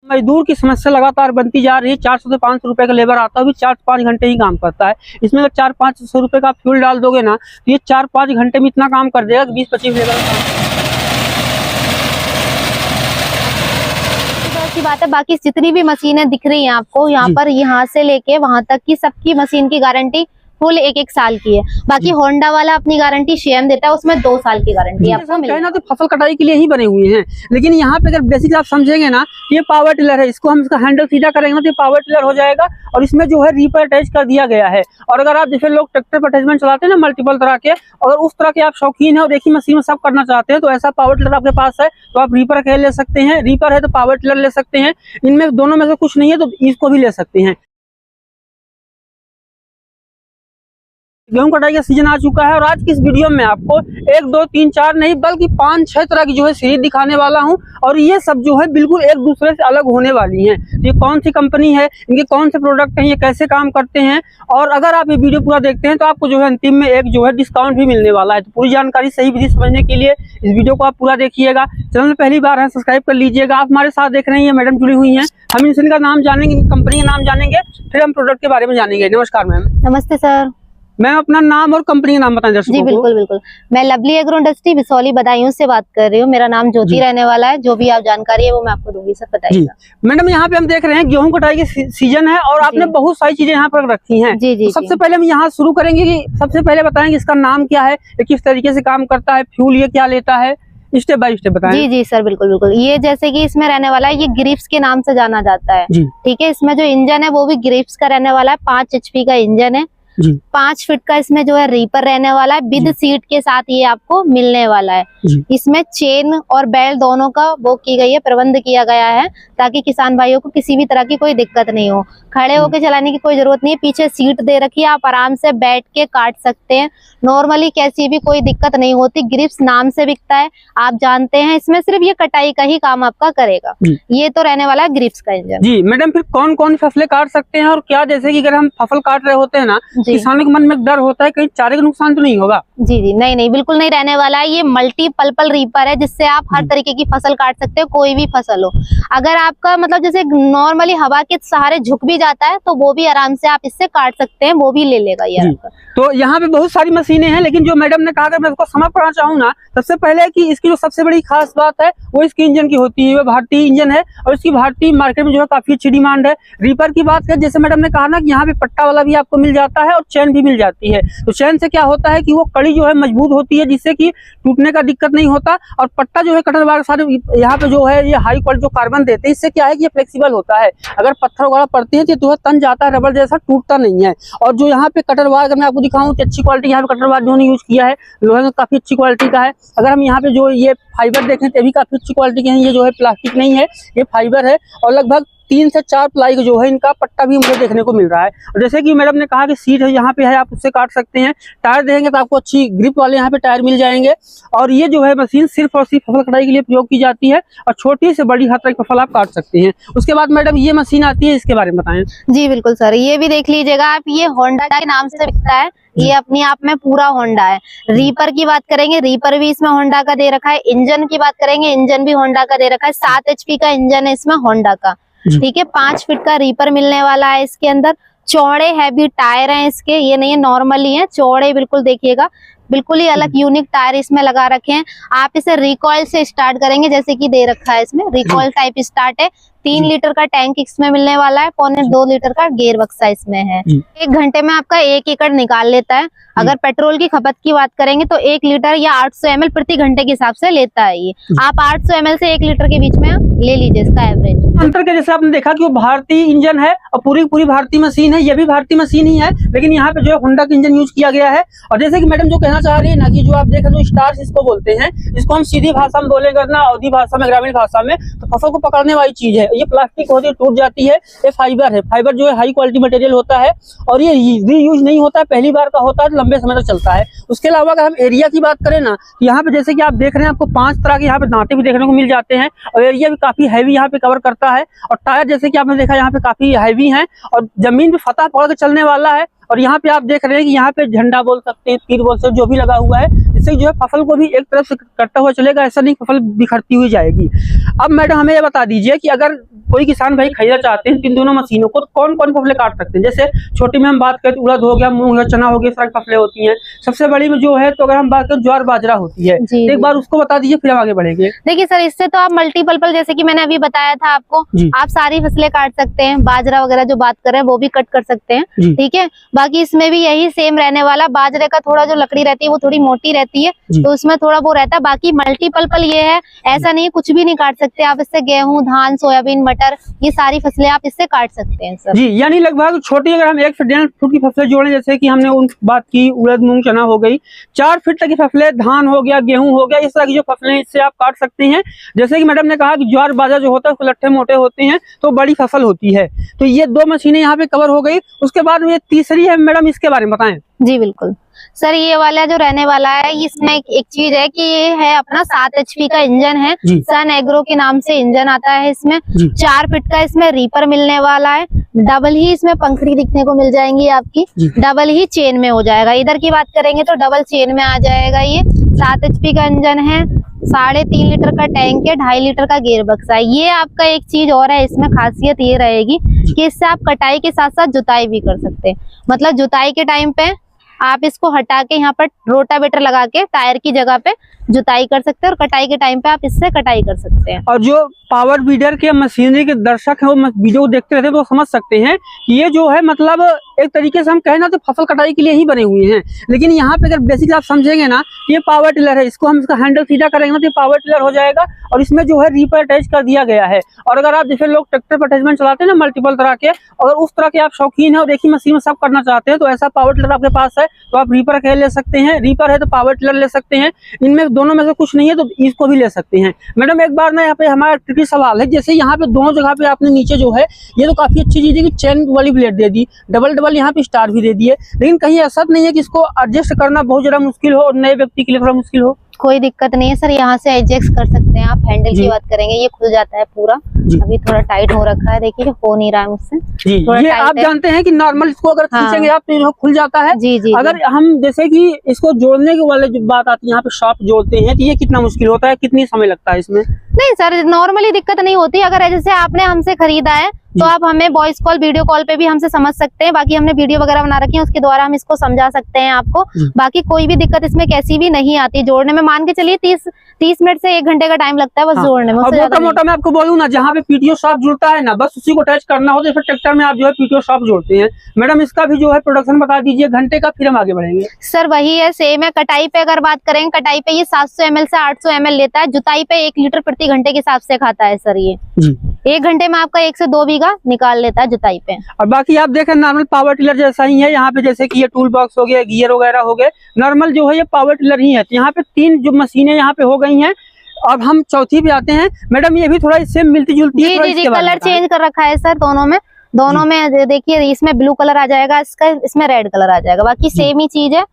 मजदूर की समस्या लगातार बनती जा रही है। 400 से 500 रुपए का लेबर आता है, भी 4-5 घंटे ही काम करता है। इसमें अगर 400-500 रुपए का फ्यूल डाल दोगे ना, तो ये 4-5 घंटे में इतना काम कर देगा कि 20-25 लेबर की बात है। बाकी जितनी भी मशीनें दिख रही हैं आपको यहाँ पर, यहाँ से लेके वहां तक की सबकी मशीन की गारंटी फुल 1-1 साल की है। बाकी होंडा वाला अपनी गारंटी शेम देता है, उसमें 2 साल की गारंटी आपको मिलेगी। ना तो फसल कटाई के लिए ही बने हुए हैं, लेकिन यहाँ पे अगर बेसिक आप समझेंगे ना, ये पावर टिलर है। इसको हम इसका हैंडल सीधा करेंगे ना तो ये पावर टिलर हो जाएगा, और इसमें जो है रीपर अटैच कर दिया गया है। और अगर आप जैसे लोग ट्रैक्टर पर अटैचमेंट चलाते हैं ना मल्टीपल तरह के, अगर उस तरह के आप शौकीन है और एक ही मशीन में सब करना चाहते हैं, तो ऐसा पावर टिलर आपके पास है तो आप रीपर अकेले ले सकते हैं, रीपर है तो पावर टिलर ले सकते हैं। इनमें दोनों में से कुछ नहीं है तो इसको भी ले सकते हैं। गेहूं कटाई का सीजन आ चुका है और आज की इस वीडियो में आपको 1, 2, 3, 4 नहीं बल्कि 5-6 तरह की जो है सीरीज दिखाने वाला हूं, और ये सब जो है बिल्कुल एक दूसरे से अलग होने वाली हैं। ये कौन सी कंपनी है, इनके कौन से प्रोडक्ट हैं, ये कैसे काम करते हैं, और अगर आप ये वीडियो पूरा देखते हैं तो आपको जो है अंतिम में एक जो है डिस्काउंट भी मिलने वाला है। तो पूरी जानकारी सही विधि समझने के लिए इस वीडियो को आप पूरा देखिएगा। चैनल में पहली बार है सब्सक्राइब कर लीजिएगा। आप हमारे साथ देख रहे हैं, मैडम जुड़ी हुई हैं। हम इनका नाम जानेंगे, कंपनी का नाम जानेंगे, फिर हम प्रोडक्ट के बारे में जानेंगे। नमस्कार मैम। नमस्ते सर। मैं अपना नाम और कंपनी का नाम बताएं दर्शकों को। जी बिल्कुल बिल्कुल। मैं लवली एग्रो इंडस्ट्री विसौली बदायूं से बात कर रही हूँ। मेरा नाम ज्योति रहने वाला है। जो भी आप जानकारी है वो मैं आपको दूंगी सर, बताइएगा। मैडम यहाँ पे हम देख रहे हैं गेहूं कटाई की सीजन है और आपने बहुत सारी चीजें यहाँ पर रखी हैं। जी जी। तो सबसे पहले हम यहाँ शुरू करेंगे कि सबसे पहले बताएंगे इसका नाम क्या है, किस तरीके से काम करता है, फ्यूल ये क्या लेता है, स्टेप बाय स्टेप बताएं। जी जी सर, बिल्कुल बिल्कुल। ये जैसे कि इसमें रहने वाला है, ये ग्रिप्स के नाम से जाना जाता है। ठीक है। इसमें जो इंजन है वो भी ग्रिप्स का रहने वाला है। 5 HP का इंजन है। 5 फीट का इसमें जो है रीपर रहने वाला है, विद सीट के साथ ये आपको मिलने वाला है। इसमें चेन और बेल्ट दोनों का वो की गई है, प्रबंध किया गया है, ताकि किसान भाइयों को किसी भी तरह की कोई दिक्कत नहीं हो। खड़े होकर चलाने की कोई जरूरत नहीं है। पीछे सीट दे रखी है, आप आराम से बैठ के काट सकते हैं। नॉर्मली कैसी भी कोई दिक्कत नहीं होती। ग्रिप्स नाम से बिकता है, आप जानते हैं। इसमें सिर्फ ये कटाई का ही काम आपका करेगा। ये तो रहने वाला है ग्रिप्स का इंजन। जी मैडम, फिर कौन कौन फसलें काट सकते हैं और क्या, जैसे कि अगर हम फसल काट रहे होते हैं ना, किसानों के मन में डर होता है कहीं चारे का नुकसान तो नहीं होगा? जी जी, नहीं नहीं, बिल्कुल नहीं रहने वाला है। ये मल्टीपर्पल रीपर है, जिससे आप हर तरीके की फसल काट सकते हो, कोई भी फसल हो। अगर आपका मतलब जैसे नॉर्मली हवा के सहारे झुक भी जाता है तो वो भी आराम से आप इससे काट सकते हैं, वो भी ले लेगा ये। तो यहाँ पे बहुत सारी मशीनें हैं, लेकिन जो मैडम ने कहा कि मैं इसको समझ पढ़ना चाहूँ ना, सबसे पहले कि इसकी जो सबसे बड़ी खास बात है वो इसकी इंजन की होती है। वो भारतीय इंजन है और इसकी भारतीय मार्केट में जो है काफी अच्छी डिमांड है। रीपर की बात करें, जैसे मैडम ने कहा ना कि यहाँ पे पट्टा वाला भी आपको मिल जाता है और चैन भी मिल जाती है। तो चैन से क्या होता है कि वो कड़ी जो है मजबूत होती है, जिससे कि टूटने का दिक्कत नहीं होता। और पट्टा जो है कटर वाला सारे यहाँ पे जो है ये हाई क्वालिटी जो कार्बन देते हैं, इससे क्या है कि ये फ्लेक्सिबल होता है। अगर पत्थर वगैरह पड़ते हैं तो तन जाता है, रबड़ जैसा टूटता नहीं है। और जो यहाँ पे कटर वार, अगर मैं आपको दिखाऊं तो अच्छी क्वालिटी यहाँ पे कटर वार जो यूज किया है, लोहे में काफी अच्छी क्वालिटी का है। अगर हम यहाँ पे जो ये फाइबर देखें तो भी काफी अच्छी क्वालिटी के हैं। ये जो है प्लास्टिक नहीं है, ये फाइबर है। और लगभग 3 से 4 प्लाई का जो है इनका पट्टा भी मुझे देखने को मिल रहा है। और जैसे कि मैडम ने कहा कि सीट है यहाँ पे है, आप उससे काट सकते हैं। टायर देंगे तो आपको अच्छी ग्रिप वाले यहाँ पे टायर मिल जाएंगे। और ये जो है मशीन सिर्फ और सिर्फ फसल कटाई के लिए प्रयोग की जाती है और छोटी से बड़ी हर तरह की फसल आप काट सकते हैं। उसके बाद मैडम ये मशीन आती है, इसके बारे में बताएं। जी बिल्कुल सर, ये भी देख लीजिएगा आप। ये होंडा के नाम से बिकता है। ये अपने आप में पूरा होंडा है। रीपर की बात करेंगे, रीपर भी इसमें होंडा का दे रखा है। इंजन की बात करेंगे, इंजन भी होंडा का दे रखा है। 7 HP का इंजन है इसमें होंडा का। ठीक है। 5 फीट का रीपर मिलने वाला है इसके अंदर। चौड़े हैवी टायर हैं इसके, ये नहीं है नॉर्मली है, चौड़े बिल्कुल देखिएगा। बिल्कुल ही अलग यूनिक टायर इसमें लगा रखे हैं। आप इसे रिकॉइल से स्टार्ट करेंगे, जैसे कि दे रखा है इसमें रिकॉइल टाइप स्टार्ट है। 3 लीटर का टैंक इसमें मिलने वाला है। 1.25 लीटर का गेयर बक्सा इसमें है। 1 घंटे में आपका 1 एकड़ निकाल लेता है। अगर पेट्रोल की खपत की बात करेंगे तो 1 लीटर या 800 ml प्रति घंटे के हिसाब से लेता है ये। आप 800 ml से 1 लीटर के बीच में ले लीजिए इसका एवरेज। अंतर के जैसे आपने देखा कि वो भारतीय इंजन है और पूरी भारतीय मशीन है। ये भी भारतीय मशीन ही है, लेकिन यहाँ पे जो है होंडा का इंजन यूज किया गया है। और जैसे कि मैडम जो कहना चाह रही है ना कि जो आप देखें तो स्टार्स इसको बोलते हैं, इसको हम सीधी भाषा में बोलेंगे ना, अवधी भाषा में, ग्रामीण भाषा में, तो फसल को पकड़ने वाली चीज है। ये प्लास्टिक होती है, टूट जाती है। ये फाइबर है। फाइबर जो है हाई क्वालिटी मटेरियल होता है और ये रीयूज नहीं होता है, पहली बार का होता है, लंबे समय तक चलता है। उसके अलावा अगर हम एरिया की बात करें ना, यहाँ पे जैसे कि आप देख रहे हैं, आपको 5 तरह के यहाँ पे दांते भी देखने को मिल जाते हैं और एरिया भी काफी हैवी यहाँ पे कवर करता है। और टायर जैसे कि आपने देखा यहाँ पे काफी हैवी है और जमीन पे फतह पकड़ के चलने वाला है। और यहाँ पे आप देख रहे हैं कि यहाँ पे झंडा बोल सकते हैं, तीर बोल सकते हैं, जो भी लगा हुआ है, इससे जो है फसल को भी एक तरफ से करता हुआ चलेगा, ऐसा नहीं फसल बिखरती हुई जाएगी। अब मैडम हमें ये बता दीजिए कि अगर कोई किसान भाई खरीदना चाहते हैं इन दोनों मशीनों को, कौन कौन फसलें काट सकते हैं? जैसे छोटी में हम बात करें तो उड़द हो गया, मूंग हो गया, चना हो गया, इस तरह की फसलें होती हैं। सबसे बड़ी में जो है तो अगर हम बात करें ज्वार बाजरा होती है, तो एक बार उसको बता दीजिए फिर हम आगे बढ़ेंगे। देखिए सर, इससे तो आप मल्टीपल, जैसे कि मैंने अभी बताया था आपको, आप सारी फसलें काट सकते हैं। बाजरा वगैरह जो बात कर रहे हैं वो भी कट कर सकते हैं, ठीक है। बाकी इसमें भी यही सेम रहने वाला, बाजरे का थोड़ा जो लकड़ी रहती है वो थोड़ी मोटी रहती है, तो उसमें थोड़ा वो रहता है। बाकी मल्टीपल ये है, ऐसा नहीं कुछ भी नहीं काट सकते आप इससे। गेहूं, धान, सोयाबीन, मटर, ये सारी फसलें आप इससे काट सकते हैं सर। जी, यानी लगभग छोटी अगर हम 1 से 1.5 फुट की फसलें जोड़ें, जैसे कि हमने उन बात की उड़द, मूंग, चना हो गई, 4 फीट तक की फसलें, धान हो गया, गेहूं हो गया, इस तरह की जो फसलें इससे आप काट सकते हैं। जैसे कि मैडम ने कहा कि ज्वार बाजरा जो होता है उसके लट्ठे मोटे होते हैं तो बड़ी फसल होती है। तो ये 2 मशीनें यहाँ पे कवर हो गई। उसके बाद ये तीसरी है मैडम, इसके बारे में बताएं। जी बिल्कुल सर, ये वाला जो रहने वाला है, इसमें एक चीज है कि ये है अपना 7 HP का इंजन है। सन एग्रो के नाम से इंजन आता है इसमें। 4 फीट का इसमें रीपर मिलने वाला है। डबल ही इसमें पंखड़ी दिखने को मिल जाएंगी आपकी, डबल ही चेन में हो जाएगा। इधर की बात करेंगे तो डबल चेन में आ जाएगा। ये 7 HP का इंजन है, 3.5 लीटर का टैंक है, 2.5 लीटर का गियर बक्सा है। ये आपका एक चीज और है इसमें, खासियत ये रहेगी कि इससे आप कटाई के साथ साथ जुताई भी कर सकते हैं। मतलब जुताई के टाइम पे आप इसको हटा के यहाँ पर रोटावेटर लगा के टायर की जगह पे जुताई कर सकते हैं, और कटाई के टाइम पे आप इससे कटाई कर सकते हैं। और जो पावर बीडर के मशीनरी के दर्शक हैं वो वीडियो को देखते रहते हैं तो समझ सकते हैं कि ये जो है मतलब एक तरीके से हम कहें ना तो फसल कटाई के लिए ही बने हुए हैं। लेकिन यहाँ पे अगर बेसिक आप समझेंगे ना, ये पावर टिलर है, इसको हम इसका हैंडल सीधा करेंगे ना तो ये पावर टिलर हो जाएगा, और इसमें जो है रीपर अटैच कर दिया गया है। और अगर आप जैसे लोग ट्रैक्टर पर अटैचमेंट चलाते हैं ना मल्टीपल तरह के, अगर उस तरह के आप शौकीन है और एक ही मशीन में सब करना चाहते हैं तो ऐसा पावर टिलर आपके पास है तो आप रीपर अकेले ले सकते हैं, रीपर है तो पावर टिलर ले सकते हैं। इनमें दोनों में से कुछ नहीं है तो इसको भी ले सकते हैं। मैडम एक बार ना यहाँ पे हमारा ट्रिकी सवाल है, जैसे यहाँ पे दोनों जगह पे आपने नीचे जो है ये तो काफी अच्छी चीज है कि चेन वाली ब्लेड दे दी, डबल यहाँ पे स्टार भी दे दिए, लेकिन कहीं ऐसा नहीं है कि इसको एडजस्ट करना बहुत ज्यादा मुश्किल हो और नए व्यक्ति के लिए थोड़ा मुश्किल हो? कोई दिक्कत नहीं है सर, यहाँ से एडजस्ट कर सकते हैं आप। हैंडल की बात करेंगे, ये खुल जाता है पूरा। अभी थोड़ा टाइट हो रखा है, देखिए हो नहीं रहा है मुझसे। ये आप जानते हैं कि नॉर्मल इसको अगर खींचेंगे आप तो खुल जाता है। अगर हम जैसे कि इसको जोड़ने के वाले जो बात आती है, यहाँ पे शॉप जोड़ते हैं तो ये कितना मुश्किल होता है, कितनी समय लगता है इसमें? नहीं सर, नॉर्मली दिक्कत नहीं होती। अगर जैसे आपने हमसे खरीदा है तो आप हमें वॉइस कॉल, वीडियो कॉल पे भी हमसे समझ सकते हैं। बाकी हमने वीडियो वगैरह बना रखी है, उसके द्वारा हम इसको समझा सकते हैं आपको। बाकी कोई भी दिक्कत इसमें कैसी भी नहीं आती जोड़ने में। मान के चलिए 30 मिनट से 1 घंटे का टाइम लगता है बस जोड़ने में। मोटा मोटा मैं आपको बोलूँ ना, जहाँ पे पीटीओ शॉप जुड़ता है ना, बस उसी को अटैच करना हो तो फिर ट्रैक्टर में आप जो है पीटीओ शॉप जोड़ते हैं। मैडम इसका भी जो है प्रोडक्शन बता दीजिए घंटे का, फिर हम आगे बढ़ेंगे। सर वही है, सेम है। कटाई पे अगर बात करें, कटाई पे ये 700 ml से 800 ml लेता है। जुताई पे 1 लीटर प्रति घंटे के हिसाब से खाता है सर। ये 1 घंटे में आपका 1 से 2 बीघा निकाल लेता है जुताई पे। और बाकी आप देखें नॉर्मल पावर टिलर जैसा ही है यहाँ पे, जैसे कि ये टूल बॉक्स हो गया, गियर वगैरह हो गए, नॉर्मल जो है ये पावर टिलर ही है। तो यहाँ पे 3 जो मशीनें यहाँ पे हो गई हैं। अब हम चौथी पे आते हैं। मैडम ये भी थोड़ा इससे मिलती जुलती है? जी, कलर चेंज कर रखा है सर दोनों में देखिए, इसमें ब्लू कलर आ जाएगा, इसमें रेड कलर आ जाएगा। बाकी सेम ही चीज है,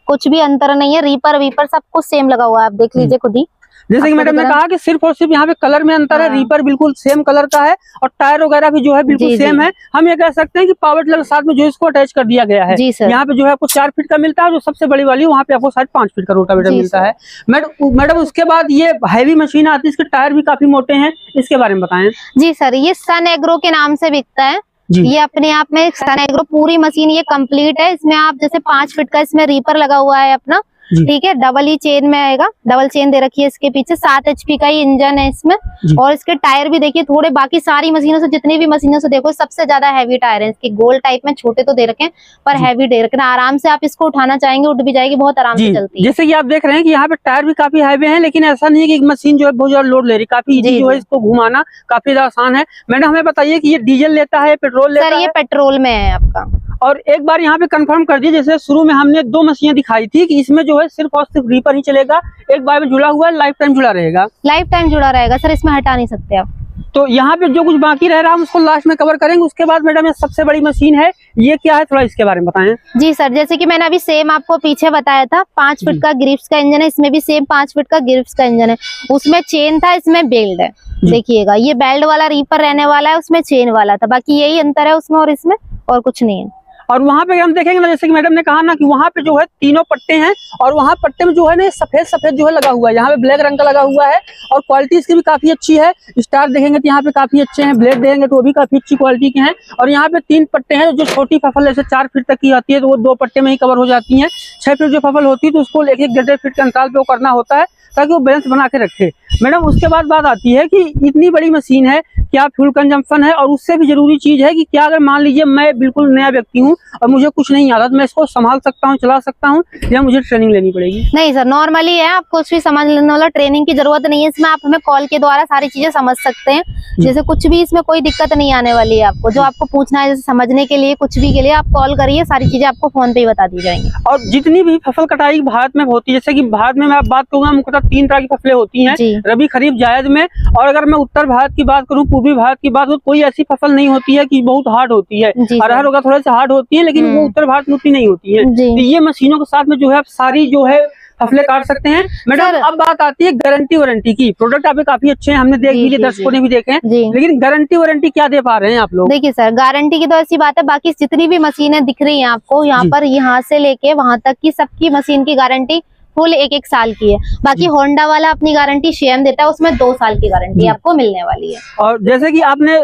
कुछ भी अंतर नहीं है। रीपर वीपर सब कुछ सेम लगा हुआ है, आप देख लीजिए खुद ही। जैसे कि मैडम ने कहा कि सिर्फ और सिर्फ यहाँ पे कलर में अंतर है। रीपर बिल्कुल सेम कलर का है और टायर वगैरह भी जो है बिल्कुल सेम है। हम ये कह सकते हैं कि पावर टिलर के साथ में जो इसको अटैच कर दिया गया है। यहाँ पे जो है आपको 4 फीट का मिलता है, जो सबसे बड़ी वाली वहाँ पे आपको 5.5 फीट का रोटावेटर मिलता है। मैडम उसके बाद ये हैवी मशीन आती है, इसके टायर भी काफी मोटे हैं, इसके बारे में बताएं। जी सर, ये सन एग्रो के नाम से बिकता है। ये अपने आप में सन एग्रो पूरी मशीन ये कंप्लीट है। इसमें आप जैसे 5 फीट का इसमें रीपर लगा हुआ है अपना, ठीक है। डबल ही चेन में आएगा, डबल चेन दे रखी है इसके पीछे। 7 HP का ही इंजन है इसमें, और इसके टायर भी देखिए थोड़े, बाकी सारी मशीनों से, जितनी भी मशीनों से देखो सबसे ज्यादा हैवी टायर है इसके। गोल टाइप में छोटे तो दे रखे हैं पर हैवी दे रखे हैं। आराम से आप इसको उठाना चाहेंगे उठ भी जाएगी, बहुत आराम से चलती है। जैसे कि आप देख रहे हैं कि यहाँ पे टायर भी काफी हैवी हैं, लेकिन ऐसा नहीं है कि मशीन जो है बहुत ज्यादा लोड ले रही, काफी इजी जो है इसको घुमाना काफी आसान है। मैडम हमें बताइए कि ये डीजल लेता है, पेट्रोल लेता है? सर ये पेट्रोल में है आपका। और एक बार यहाँ पे कंफर्म कर दिए, जैसे शुरू में हमने 2 मशीनें दिखाई थी कि इसमें जो है सिर्फ और सिर्फ रीपर ही चलेगा, एक बार में जुड़ा हुआ है, लाइफ टाइम जुड़ा रहेगा। लाइफ टाइम जुड़ा रहेगा सर, इसमें हटा नहीं सकते आप। तो यहाँ पे जो कुछ बाकी रह रहा है हम उसको लास्ट में कवर करेंगे। उसके बाद मैडम ये सबसे बड़ी मशीन है, ये क्या है थोड़ा इसके बारे में बताएं। जी सर, जैसे कि मैंने अभी सेम आपको पीछे बताया था, 5 फीट का गिरिप्स का इंजन है। इसमें भी सेम 5 फीट का गिरिप्स का इंजन है। उसमें चेन था, इसमें बेल्ट है। देखिएगा ये बेल्ट वाला रीपर रहने वाला है, उसमें चेन वाला था। बाकी यही अंतर है उसमें और इसमें, और कुछ नहीं है। और वहाँ पे हम देखेंगे ना, जैसे कि मैडम ने कहा ना कि वहाँ पे जो है तीनों पट्टे हैं और वहाँ पट्टे में जो है ना सफेद सफेद जो है लगा हुआ है, यहाँ पे ब्लैक रंग का लगा हुआ है और क्वालिटी इसकी भी काफी अच्छी है। स्टार देखेंगे तो यहाँ पे काफी अच्छे हैं, ब्लेड देखेंगे तो वो भी काफी अच्छी क्वालिटी के हैं। और यहाँ पे 3 पट्टे हैं, जो छोटी फसल जैसे 4 फीट तक की आती है तो वो 2 पट्टे में ही कवर हो जाती है। 6 फीट जो फसल होती है तो उसको 1-1 फीट के अंतराल पे वो करना होता है ताकि वो बैलेंस बना के रखे। मैडम उसके बाद बात आती है कि इतनी बड़ी मशीन है, क्या फ्यूल कंजम्पशन है, और उससे भी जरूरी चीज है कि क्या अगर मान लीजिए मैं बिल्कुल नया व्यक्ति हूँ और मुझे कुछ नहीं आता तो मैं इसको संभाल सकता हूँ, चला सकता हूँ, या मुझे ट्रेनिंग लेनी पड़ेगी? नहीं सर, नॉर्मली है, आपको कुछ भी समझने वाला ट्रेनिंग की जरूरत नहीं है। इसमें आप हमें कॉल के द्वारा सारी चीजें समझ सकते हैं। जैसे कुछ भी इसमें कोई दिक्कत नहीं आने वाली है आपको। जो आपको पूछना है जैसे समझने के लिए, कुछ भी के लिए आप कॉल करिए, सारी चीजें आपको फोन पे ही बता दी जाएंगी। और जितनी भी फसल कटाई भारत में होती है, जैसे कि भारत में मैं बात करूंगा मुख्यतः 3 तरह की फसलें होती हैं, रबी, खरीफ, जायद में। और अगर मैं उत्तर भारत की बात करूं, पूर्वी भारत की बात करूं, कोई ऐसी फसल नहीं होती है कि बहुत हार्ड होती है। अरहर वगैरह थोड़ा सा हार्ड होती है, लेकिन वो उत्तर भारत में उतनी नहीं होती है। तो ये मशीनों के साथ में जो है आप सारी जो है फसलें काट सकते हैं। मैडम अब बात आती है गारंटी वारंटी की। प्रोडक्ट आपके काफी अच्छे हैं, हमने देख लिए, दर्शकों ने भी देखे हैं, लेकिन गारंटी वारंटी क्या दे पा रहे हैं आप लोग? देखिए सर, गारंटी की तो ऐसी बात है, बाकी जितनी भी मशीनें दिख रही हैं आपको यहाँ पर, यहाँ से लेके वहां तक की सबकी मशीन की गारंटी फुल 1-1 साल की है। बाकी होंडा वाला अपनी गारंटी शेम देता है, उसमें 2 साल की गारंटी आपको मिलने वाली है। और जैसे कि आपने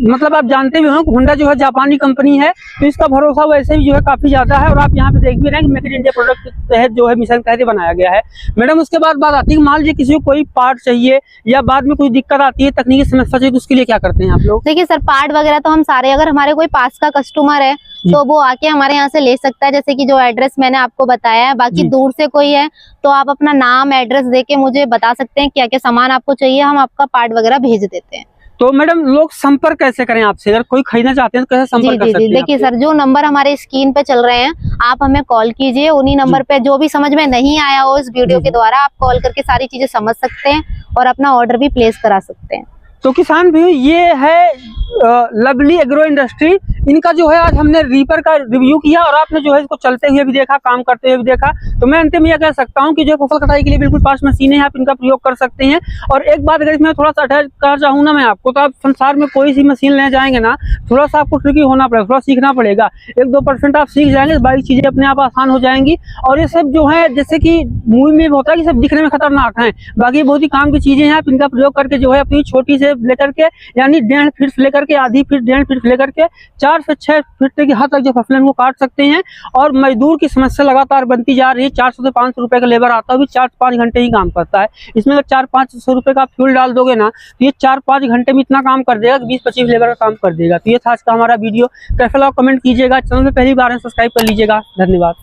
मतलब आप जानते भी हो होंडा जो है जापानी कंपनी है, तो इसका भरोसा वैसे भी जो है काफी ज्यादा है। और आप यहाँ पे देख भी रहे हैं कि मेक इन इंडिया प्रोडक्ट के तहत जो है मिशन के तहत बनाया गया है। मैडम उसके बाद बात आती है कि मान लीजिए किसी को कोई पार्ट चाहिए या बाद में कोई दिक्कत आती है, तकनीकी समस्या चाहिए, तो उसके लिए क्या करते हैं आप लोग? देखिए सर, पार्ट वगैरह तो हम सारे, अगर हमारे कोई पास का कस्टमर है तो वो आके हमारे यहाँ से ले सकता है, जैसे कि जो एड्रेस मैंने आपको बताया है। बाकी दूर से कोई है तो आप अपना नाम, एड्रेस देके मुझे बता सकते हैं क्या क्या सामान आपको चाहिए, हम आपका पार्ट वगैरह भेज देते हैं। तो मैडम लोग संपर्क कैसे करें आपसे, अगर कोई खरीदना चाहते हैं तो कैसे संपर्क कर सकते हैं? देखिए सर, जो नंबर हमारे स्क्रीन पे चल रहे हैं, आप हमें कॉल कीजिए। उन्हीं नंबर पे जो भी समझ में नहीं आया हो इस वीडियो के द्वारा, आप कॉल करके सारी चीजें समझ सकते हैं और अपना ऑर्डर भी प्लेस करा सकते हैं। तो किसान भाई, ये है लवली एग्रो इंडस्ट्री। इनका जो है आज हमने रीपर का रिव्यू किया और आपने जो है इसको चलते हुए भी देखा, काम करते हुए भी देखा। तो मैं अंत में यह कह सकता हूं कि जो फसल कटाई के लिए बिल्कुल पास मशीनें हैं, आप इनका प्रयोग कर सकते हैं। और एक बात अगर इसमें थोड़ा सा अटैच करना चाहूँ ना मैं आपको, तो आप संसार में कोई सी मशीन ले जाएंगे ना, थोड़ा सा आपको ट्रिकी होना पड़ेगा, थोड़ा सीखना पड़ेगा। 1-2% आप सीख जाएंगे, बाकी चीजें अपने आप आसान हो जाएंगी। और ये सब जो है, जैसे कि मूवी में होता है कि सब दिखने में खतरनाक है, बाकी बहुत ही काम की चीजें हैं। आप इनका प्रयोग करके जो है अपनी छोटी से लेकर के, यानी 1.5 फीट से लेकर के आधी फीट, 1.5 फीट से लेकर के 4 से 6 फीट की हद तक जो फसलें वो काट सकते हैं। और मजदूर की समस्या लगातार बनती जा रही है। 400 से 500 रुपए का लेबर आता है, भी 4-5 घंटे ही काम करता है। इसमें अगर 400-500 रुपए का फ्यूल डाल दोगे ना, तो ये 4-5 घंटे में इतना काम कर देगा कि 20-25 लेबर का काम कर देगा। तो ये था आज का हमारा वीडियो। कैसा लगा कमेंट कीजिएगा, चैनल में पहली बार है सब्सक्राइब कर लीजिएगा। धन्यवाद।